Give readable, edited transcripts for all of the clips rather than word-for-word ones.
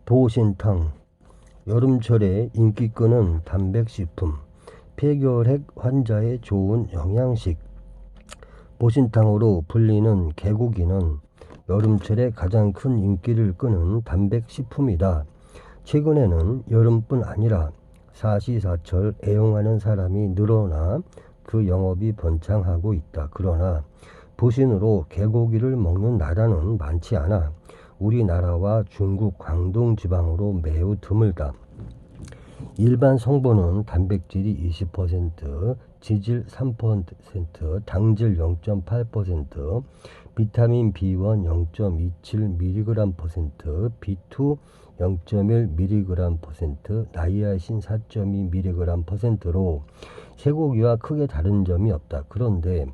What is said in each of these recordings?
보신탕, 여름철에 인기 끄는 단백식품, 폐결핵 환자에 좋은 영양식. 보신탕으로 불리는 개고기는 여름철에 가장 큰 인기를 끄는 단백식품이다. 최근에는 여름뿐 아니라 사시사철 애용하는 사람이 늘어나 그 영업이 번창하고 있다. 그러나 보신으로 개고기를 먹는 나라는 많지 않아 우리나라와 중국 광동 지방으로 매우 드물다. 일반 성분은 단백질이 20%, 지질 3%, 당질 0.8%, 비타민 B1 0.27mg%, B2 0.1mg%, 나이아신 4.2mg%로 쇠고기와 크게 다른 점이 없다. 그런데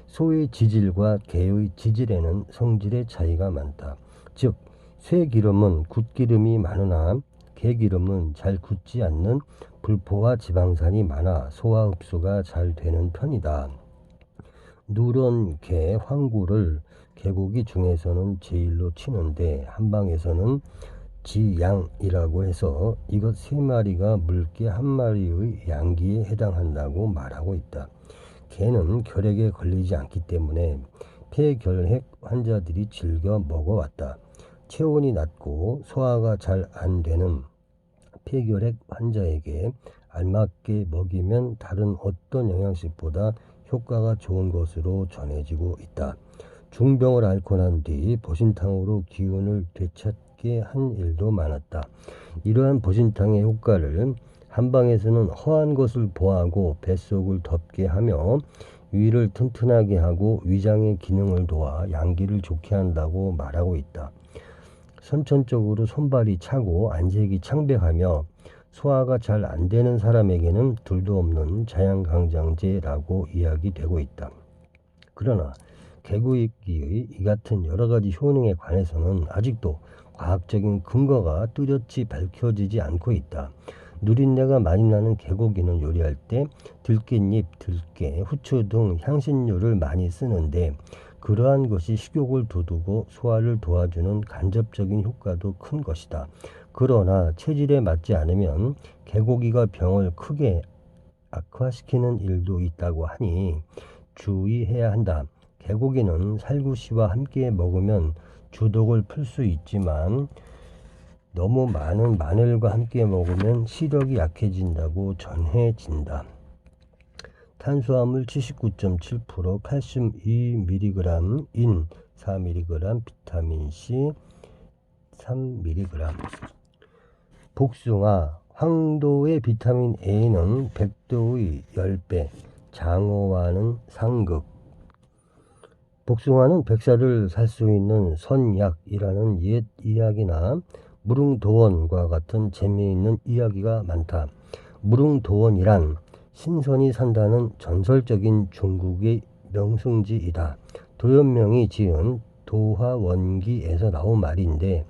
소의 지질과 개의 지질에는 성질의 차이가 많다. 즉, 쇠기름은 굿기름이 많으나 개기름은 잘 굳지 않는 불포화 지방산이 많아 소화 흡수가 잘 되는 편이다. 누런 개, 황구를 개고기 중에서는 제일로 치는데 한방에서는 지양이라고 해서 이것 3마리가 물개 1마리의 양기에 해당한다고 말하고 있다. 개는 결핵에 걸리지 않기 때문에 폐결핵 환자들이 즐겨 먹어왔다. 체온이 낮고 소화가 잘 안 되는 폐결핵 환자에게 알맞게 먹이면 다른 어떤 영양식보다 효과가 좋은 것으로 전해지고 있다. 중병을 앓고 난 뒤 보신탕으로 기운을 되찾게 한 일도 많았다. 이러한 보신탕의 효과를 한방에서는 허한 것을 보하고 뱃속을 덮게 하며 위를 튼튼하게 하고 위장의 기능을 도와 양기를 좋게 한다고 말하고 있다. 선천적으로 손발이 차고 안색이 창백하며 소화가 잘 안 되는 사람에게는 둘도 없는 자양강장제라고 이야기되고 있다. 그러나 개고기의 이 같은 여러 가지 효능에 관해서는 아직도 과학적인 근거가 뚜렷이 밝혀지지 않고 있다. 누린내가 많이 나는 개고기는 요리할 때 들깻잎, 들깨, 후추 등 향신료를 많이 쓰는데 그러한 것이 식욕을 돋우고 소화를 도와주는 간접적인 효과도 큰 것이다. 그러나 체질에 맞지 않으면 개고기가 병을 크게 악화시키는 일도 있다고 하니 주의해야 한다. 개고기는 살구씨와 함께 먹으면 주독을 풀 수 있지만 너무 많은 마늘과 함께 먹으면 시력이 약해진다고 전해진다. 탄수화물 79.7%, 칼슘 2mg, 인 4mg, 비타민C 3mg. 복숭아, 황도의 비타민 A는 백도의 10배, 장어와는 상극. 복숭아는 백살을 살 수 있는 선약이라는 옛 이야기나 무릉도원과 같은 재미있는 이야기가 많다. 무릉도원이란 신선이 산다는 전설적인 중국의 명승지이다. 도연명이 지은 도화원기에서 나온 말인데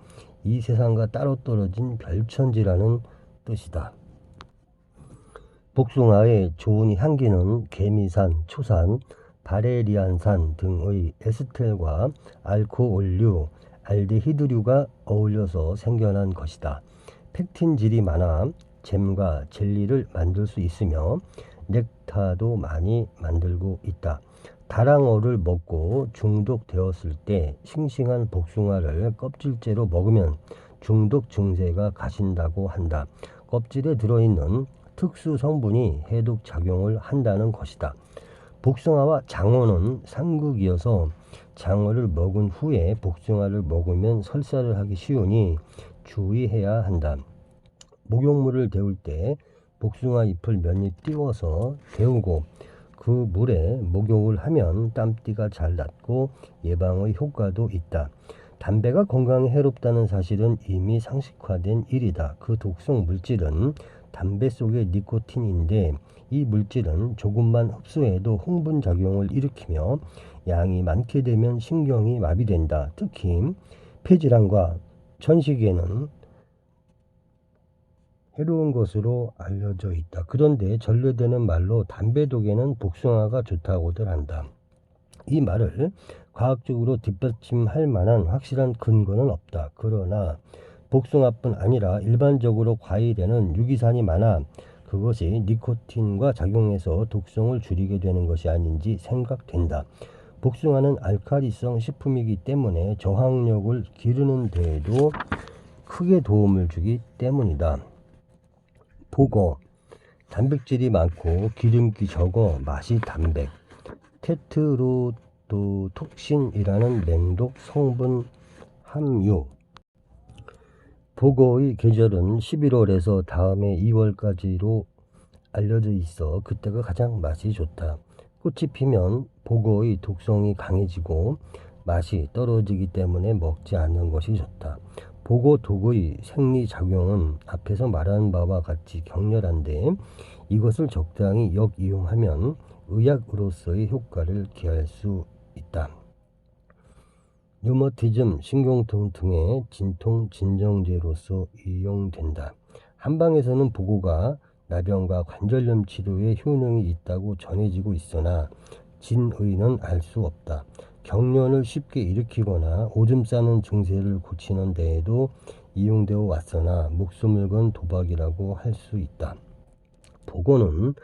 이 세상과 따로 떨어진 별천지라는 뜻이다. 복숭아의 좋은 향기는 개미산, 초산, 바레리안산 등의 에스텔과 알코올류, 알데히드류가 어울려서 생겨난 것이다. 펙틴질이 많아 잼과 젤리를 만들 수 있으며 넥타도 많이 만들고 있다. 다랑어를 먹고 중독되었을 때 싱싱한 복숭아를 껍질째로 먹으면 중독 증세가 가신다고 한다. 껍질에 들어있는 특수 성분이 해독 작용을 한다는 것이다. 복숭아와 장어는 상극이어서 장어를 먹은 후에 복숭아를 먹으면 설사를 하기 쉬우니 주의해야 한다. 목욕물을 데울 때 복숭아 잎을 몇 입 띄워서 데우고 그 물에 목욕을 하면 땀띠가 잘 낫고 예방의 효과도 있다. 담배가 건강에 해롭다는 사실은 이미 상식화된 일이다. 그 독성 물질은 담배 속의 니코틴인데 이 물질은 조금만 흡수해도 흥분작용을 일으키며 양이 많게 되면 신경이 마비된다. 특히 폐질환과 천식에는 해로운 것으로 알려져 있다. 그런데 전래되는 말로 담배독에는 복숭아가 좋다고들 한다. 이 말을 과학적으로 뒷받침할 만한 확실한 근거는 없다. 그러나 복숭아뿐 아니라 일반적으로 과일에는 유기산이 많아 그것이 니코틴과 작용해서 독성을 줄이게 되는 것이 아닌지 생각된다. 복숭아는 알칼리성 식품이기 때문에 저항력을 기르는 데에도 크게 도움을 주기 때문이다. 보고 단백질이 많고 기름기 적어 맛이 담백. 테트로도톡신이라는 맹독 성분 함유. 보고의 계절은 11월에서 다음해 2월까지로 알려져 있어 그때가 가장 맛이 좋다. 꽃이 피면 보고의 독성이 강해지고 맛이 떨어지기 때문에 먹지 않는 것이 좋다. 보고 독의 생리작용은 앞에서 말한 바와 같이 격렬한데 이것을 적당히 역이용하면 의약으로서의 효과를 기할 수 있다. 류머티즘, 신경통 등의 진통 진정제로서 이용된다. 한방에서는 보고가 나병과 관절염 치료에 효능이 있다고 전해지고 있으나 진의는 알 수 없다. 경련을 쉽게 일으키거나 오줌 싸는 증세를 고치는 데에도 이용되어 왔으나 목숨을 건 도박이라고 할 수 있다. 보고는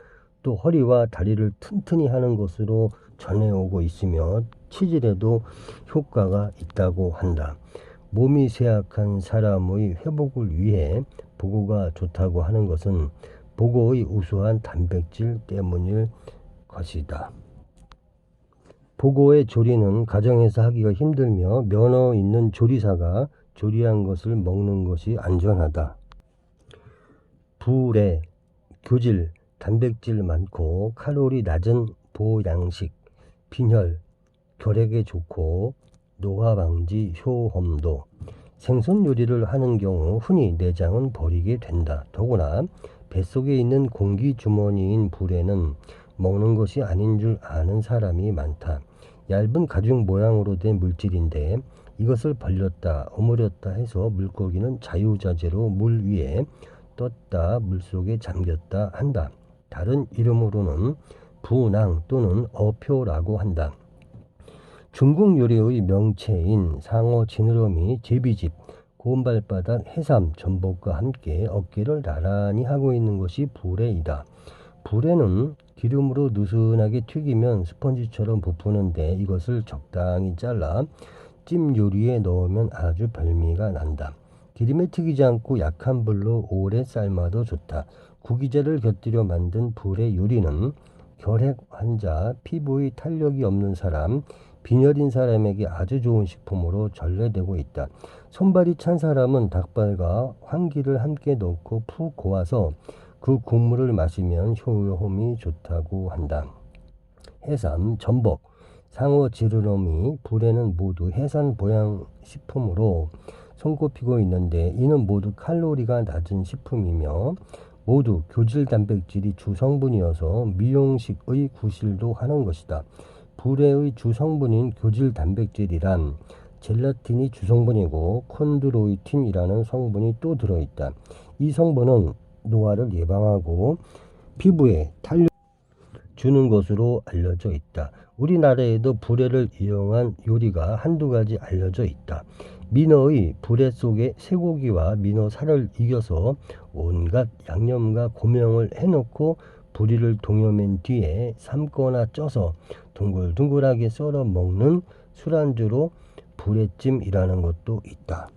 또 허리와 다리를 튼튼히 하는 것으로 전해오고 있으며 치질에도 효과가 있다고 한다. 몸이 쇠약한 사람의 회복을 위해 보고가 좋다고 하는 것은 보고의 우수한 단백질 때문일 것이다. 보고의 조리는 가정에서 하기가 힘들며 면허 있는 조리사가 조리한 것을 먹는 것이 안전하다. 불에 교질, 단백질 많고 칼로리 낮은 보양식, 빈혈, 결핵에 좋고 노화 방지 효험도. 생선 요리를 하는 경우 흔히 내장은 버리게 된다. 더구나 뱃속에 있는 공기 주머니인 불에는 먹는 것이 아닌 줄 아는 사람이 많다. 얇은 가죽 모양으로 된 물질인데 이것을 벌렸다 오므렸다 해서 물고기는 자유자재로 물 위에 떴다 물속에 잠겼다 한다. 다른 이름으로는 부낭 또는 어표라고 한다. 중국 요리의 명체인 상어 지느러미, 제비집, 고운 발바닥, 해삼, 전복과 함께 어깨를 나란히 하고 있는 것이 불에이다. 불에는 기름으로 느슨하게 튀기면 스펀지처럼 부푸는데 이것을 적당히 잘라 찜 요리에 넣으면 아주 별미가 난다. 기름에 튀기지 않고 약한 불로 오래 삶아도 좋다. 구기자를 곁들여 만든 불의 요리는 결핵 환자, 피부의 탄력이 없는 사람, 빈혈인 사람에게 아주 좋은 식품으로 전래되고 있다. 손발이 찬 사람은 닭발과 황기를 함께 넣고 푹 고아서 그 국물을 마시면 효험이 좋다고 한다. 해삼, 전복, 상어 지느러미, 불에는 모두 해산 보양 식품으로 손꼽히고 있는데 이는 모두 칼로리가 낮은 식품이며 모두 교질 단백질이 주성분이어서 미용식의 구실도 하는 것이다. 불에의 주성분인 교질 단백질이란 젤라틴이 주성분이고 콘드로이틴이라는 성분이 또 들어있다. 이 성분은 노화를 예방하고 피부에 탄력 주는 것으로 알려져 있다. 우리나라에도 불에를 이용한 요리가 한두 가지 알려져 있다. 민어의 불에 속에 쇠고기와 민어 살을 이겨서 온갖 양념과 고명을 해놓고 부리를 동여맨 뒤에 삶거나 쪄서 둥글둥글하게 썰어 먹는 술안주로 불에찜이라는 것도 있다.